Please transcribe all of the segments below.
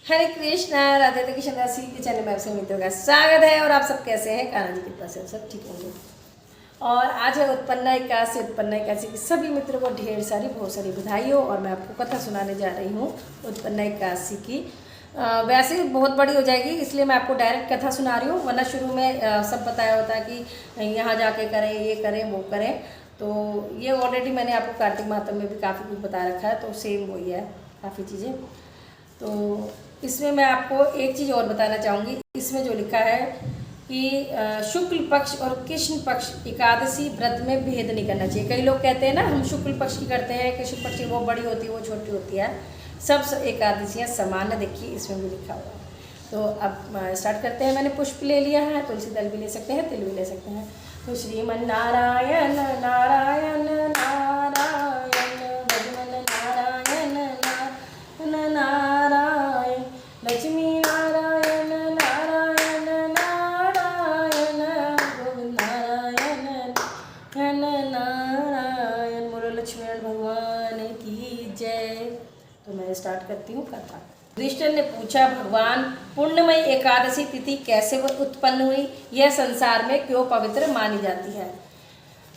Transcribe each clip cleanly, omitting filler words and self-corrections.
हरे कृष्णा, राधे कृष्ण राशि के चैनल में आपसे मित्रों का स्वागत है। और आप सब कैसे हैं? कान्हा जी की कृपा से सब ठीक होंगे। और आज है उत्पन्ना एकादशी की सभी मित्रों को ढेर सारी बहुत सारी बधाई हो। और मैं आपको कथा सुनाने जा रही हूँ उत्पन्ना एकादशी की। वैसे बहुत बड़ी हो जाएगी, इसलिए मैं आपको डायरेक्ट कथा सुना रही हूँ, वरना शुरू में सब बताया होता है कि यहाँ जाके करें, ये करें, वो करें। तो ये ऑलरेडी मैंने आपको कार्तिक मातम में भी काफ़ी कुछ बता रखा है, तो सेम वही है काफ़ी चीज़ें। तो इसमें मैं आपको एक चीज़ और बताना चाहूँगी। इसमें जो लिखा है कि शुक्ल पक्ष और कृष्ण पक्ष एकादशी व्रत में भेद नहीं करना चाहिए। कई लोग कहते हैं ना, हम शुक्ल पक्ष की करते हैं, कृष्ण पक्ष की वो बड़ी होती है, वो छोटी होती है। सब एकादशियाँ समान है, देखिए इसमें भी लिखा हुआ है। तो अब स्टार्ट करते हैं। मैंने पुष्प ले लिया है, तुलसी दल भी ले सकते हैं, तिल भी ले सकते हैं। तो श्रीमन नारायण नारायण नारायण भजमन नारायण नारायण नारायण लक्ष्मी नारायण नारायण नारायण गोविंद नारायण नारायण। बोलो लक्ष्मण भगवान की जय। तो मैं स्टार्ट करती हूँ कथा। युधिष्ठिर ने पूछा, भगवान पूर्णमयी एकादशी तिथि कैसे उत्पन्न हुई? यह संसार में क्यों पवित्र मानी जाती है?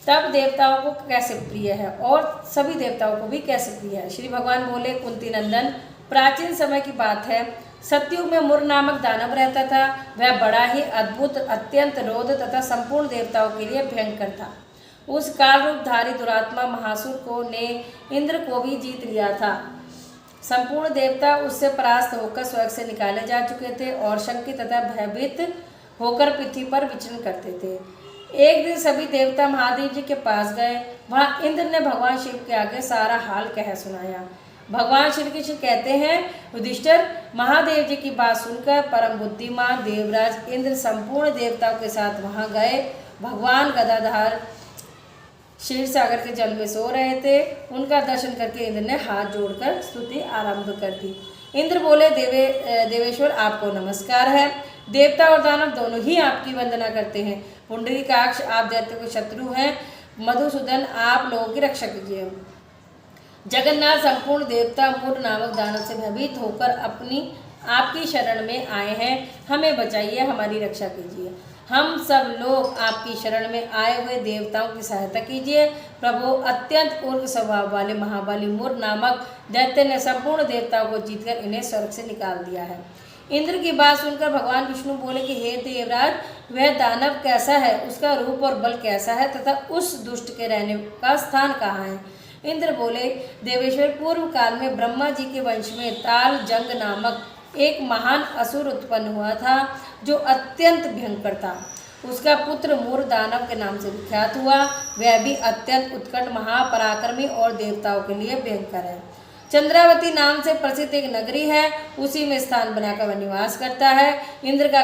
तब देवताओं को कैसे प्रिय है और सभी देवताओं को भी कैसे प्रिय है? श्री भगवान बोले, कुंती नंदन, प्राचीन समय की बात है। सतयुग में मुर नामक दानव रहता था। वह बड़ा ही अद्भुत, अत्यंत रोध तथा संपूर्ण देवताओं के लिए भयंकर था। उस काल रूपधारी दुरात्मा महासुर को ने इंद्र को भी जीत लिया था। संपूर्ण देवता उससे परास्त होकर स्वर्ग से निकाले जा चुके थे और शंकित तथा भयभीत होकर पृथ्वी पर विचरण करते थे। एक दिन सभी देवता महादेव जी के पास गए। वहां इंद्र ने भगवान शिव के आगे सारा हाल कह सुनाया। भगवान श्री कृष्ण कहते हैं, युधिष्ठिर, महादेव जी की बात सुनकर परम बुद्धिमान देवराज इंद्र संपूर्ण देवताओं के साथ वहां गए। भगवान गदाधार क्षीर सागर के जल में सो रहे थे। उनका दर्शन करके इंद्र ने हाथ जोड़कर स्तुति आरंभ कर दी। इंद्र बोले, देवेश्वर, आपको नमस्कार है। देवता और दानव दोनों ही आपकी वंदना करते हैं। पुंडरीकाक्ष, आप दैत्यों के शत्रु हैं। मधुसूदन, आप लोगों की रक्षा कीजिए। जगन्नाथ, संपूर्ण देवता मुर नामक दानव से भयभीत होकर आपकी शरण में आए हैं। हमें बचाइए, हमारी रक्षा कीजिए। हम सब लोग आपकी शरण में आए हुए देवताओं की सहायता कीजिए। प्रभु, अत्यंत उग्र स्वभाव वाले महाबली मुर नामक दैत्य ने संपूर्ण देवताओं को जीतकर इन्हें स्वर्ग से निकाल दिया है। इंद्र की बात सुनकर भगवान विष्णु बोले कि हे देवराज, वह दानव कैसा है, उसका रूप और बल कैसा है तथा उस दुष्ट के रहने का स्थान कहाँ है? इंद्र बोले, देवेश्वर, पूर्व काल में ब्रह्मा जी के वंश में ताल जंग नामक एक महान असुर उत्पन्न हुआ था, जो अत्यंत भयंकर था। उसका पुत्र मूर दानव के नाम से विख्यात हुआ। वह भी अत्यंत उत्कट, महापराक्रमी और देवताओं के लिए भयंकर है। चंद्रावती नाम से प्रसिद्ध एक नगरी है, उसी में स्थान बनाकर वह निवास करता है। इंद्र का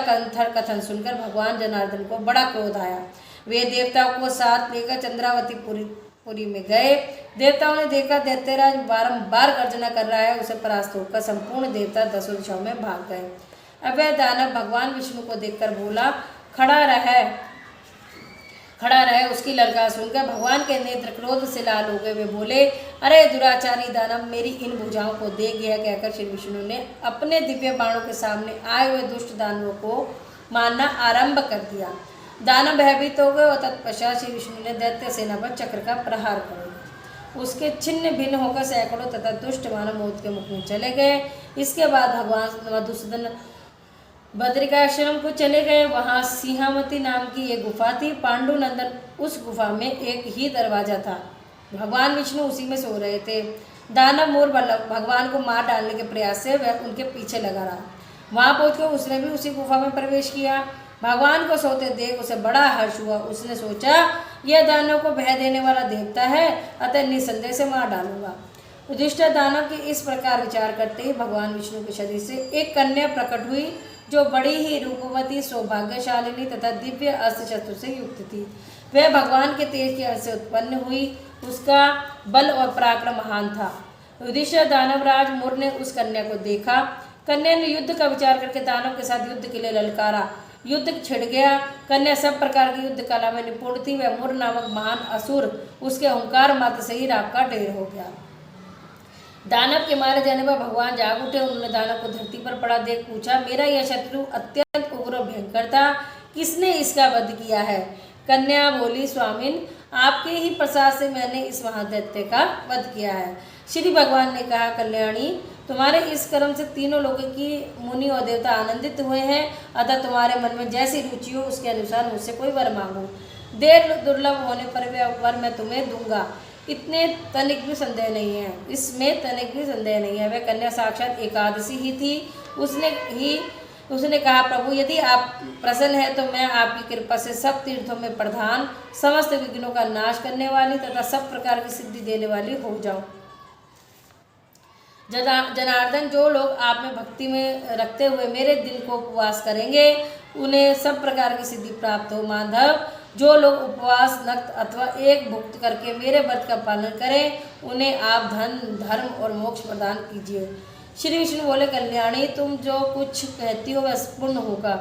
कथन सुनकर भगवान जनार्दन को बड़ा क्रोध आया। वे देवताओं को साथ लेकर चंद्रावती पुरी में गए। देवताओं ने देखा दैत्यराज बारंबार गर्जना कर रहा है। उसे परास्त होकर संपूर्ण देवता दसों दिशाओं में भाग गए। अब वह दानव भगवान विष्णु को देखकर बोला, खड़ा रहे। उसकी ललकार सुनकर भगवान के नेत्र क्रोध से लाल हो गए। वे बोले, अरे दुराचारी दानव, मेरी इन भुजाओं को देख। यह कहकर श्री विष्णु ने अपने दिव्य बाणों के सामने आए हुए दुष्ट दानवों को मारना आरंभ कर दिया। दानव भयभीत हो गए और तत्पश्चात श्री विष्णु ने दैत्य सेना पर चक्र का प्रहार कर दिया। उसके छिन्न भिन्न होकर सैकड़ों तथा दुष्ट मानव मौत के मुख में चले गए। इसके बाद भगवान मधुसूदन बद्रिकाश्रम को चले गए। वहाँ सिंहावती नाम की एक गुफा थी। पांडुनंदन, उस गुफा में एक ही दरवाजा था। भगवान विष्णु उसी में सो रहे थे। दानव मूर भगवान को मार डालने के प्रयास से वह उनके पीछे लगा रहा। वहाँ पहुँचकर उसने भी उसी गुफा में प्रवेश किया। भगवान को सोते देख उसे बड़ा हर्ष हुआ। उसने सोचा, यह दानव को भय देने वाला देवता है, अतः निसंदेह से मार डालूंगा। युधिष्ठिर दानव के इस प्रकार विचार करते ही भगवान विष्णु के शरीर से एक कन्या प्रकट हुई, जो बड़ी ही रूपवती, सौभाग्यशालिनी तथा दिव्य अस्त्र शस्त्र से युक्त थी। वह भगवान के तेज के अंश से उत्पन्न हुई। उसका बल और पराक्रम महान था। युधिष्ठिर दानवराज मुर ने उस कन्या को देखा। कन्या ने युद्ध का विचार करके दानव के साथ युद्ध के लिए ललकारा। युद्ध छिड़ गया। कन्या सब प्रकार की युद्ध कला में निपुण थी। वह मुर नामक महान असुर उसके अहंकार मात्र से ही राख का ढेर हो गया। दानव के मारे जाने पर भगवान जाग उठे। उन्होंने दानव को धरती पर पड़ा देख पूछा, मेरा यह शत्रु अत्यंत उग्र भयंकर था, किसने इसका वध किया है? कन्या बोली, स्वामिन, आपके ही प्रसाद से मैंने इस महादैत्य का वध किया है। श्री भगवान ने कहा, कल्याणी, तुम्हारे इस कर्म से तीनों लोगों की मुनि और देवता आनंदित हुए हैं, अतः तुम्हारे मन में जैसी रुचि हो उसके अनुसार मुझसे कोई वर मांगो। देर दुर्लभ होने पर वे वर मैं तुम्हें दूंगा, इतने तनिक भी संदेह नहीं है, इसमें तनिक भी संदेह नहीं है। वह कन्या साक्षात एकादशी ही थी। उसने कहा, प्रभु, यदि आप प्रसन्न हैं तो मैं आपकी कृपा से सब तीर्थों में प्रधान, समस्त विघ्नों का नाश करने वाली तथा सब प्रकार की सिद्धि देने वाली हो जाऊं। जनार्दन, जो लोग आप में भक्ति में रखते हुए मेरे दिन को उपवास करेंगे उन्हें सब प्रकार की सिद्धि प्राप्त हो। माधव, जो लोग उपवास, नक्त अथवा एक भुक्त करके मेरे व्रत का पालन करें उन्हें आप धन, धर्म और मोक्ष प्रदान कीजिए। श्री विष्णु बोले, कल्याणी, तुम जो कुछ कहती हो वह पूर्ण होगा।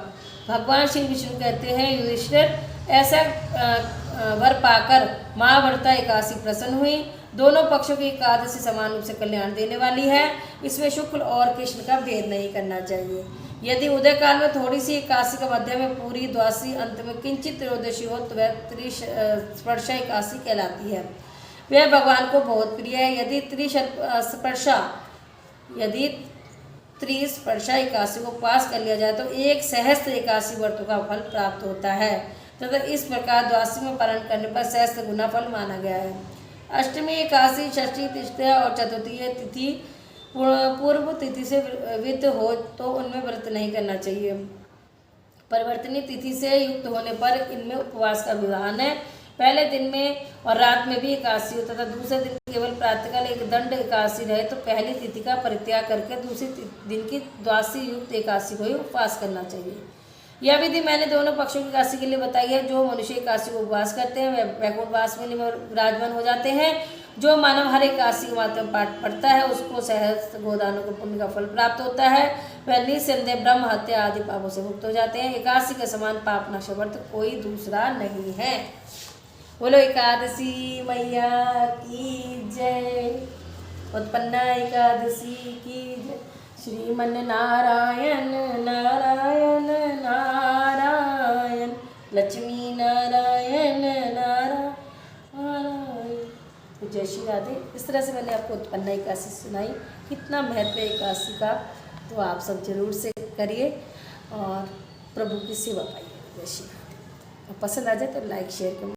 भगवान श्री विष्णु कहते हैं, युधिष्ठिर, ऐसा वर पाकर महाव्रता एकादशी प्रसन्न हुई। दोनों पक्षों की एकादशी समान रूप से कल्याण देने वाली है, इसमें शुक्ल और कृष्ण का भेद नहीं करना चाहिए। यदि उदय काल में थोड़ी सी एकादशी का मध्य में पूरी, द्वादशी अंत में किंचित त्रयोदशी हो तो वह त्रिस्पर्शा एकादशी कहलाती है। वह भगवान को बहुत प्रिय है। यदि त्रिस्पर्शा एकादशी को पास कर लिया जाए तो 1 सहस्त्र एकादशी व्रतों का फल प्राप्त होता है तथा इस प्रकार द्वादशी में पालन करने पर सहस्त्र गुना फल माना गया है। अष्टमी एकादशी, षष्ठी, तृतीया और चतुर्थी तिथि पूर्व तिथि से वित्त हो तो उनमें व्रत नहीं करना चाहिए। परिवर्तनीय तिथि से युक्त होने पर इनमें उपवास का विधान है। पहले दिन में और रात में भी एकादशी हो तथा दूसरे दिन केवल प्रातःकाल एक दंड एकादशी रहे तो पहली तिथि का परित्याग करके दूसरी दिन की द्वादशी युक्त एकादशी को ही उपवास करना चाहिए। यह विधि मैंने दोनों पक्षों की एकादशी के लिए बताई है। जो मनुष्य एकादशी को उपवास करते हैं वह वैकुंठवास में विराजमान हो जाते हैं। जो मानव हर एकादशी के माध्यम पाठ पढ़ता है उसको सहस्त्र गोदानों को पुण्य का फल प्राप्त होता है। वह निसंदेह ब्रह्म हत्या आदि पापों से मुक्त हो जाते हैं। एकादशी के समान पाप नाश व्रत कोई दूसरा नहीं है। बोलो एकादशी मैया की जय। उत्पन्ना एकादशी की जय। श्रीमन नारायण नारायण नारायण, लक्ष्मी नारायण नारायण। जय श्री राधे। इस तरह से मैंने आपको उत्पन्ना एकादशी सुनाई। कितना महत्व है एकादशी का, तो आप सब जरूर से करिए और प्रभु की सेवा पाइए। जय श्री राधे। पसंद आ जाए तो लाइक शेयर करें।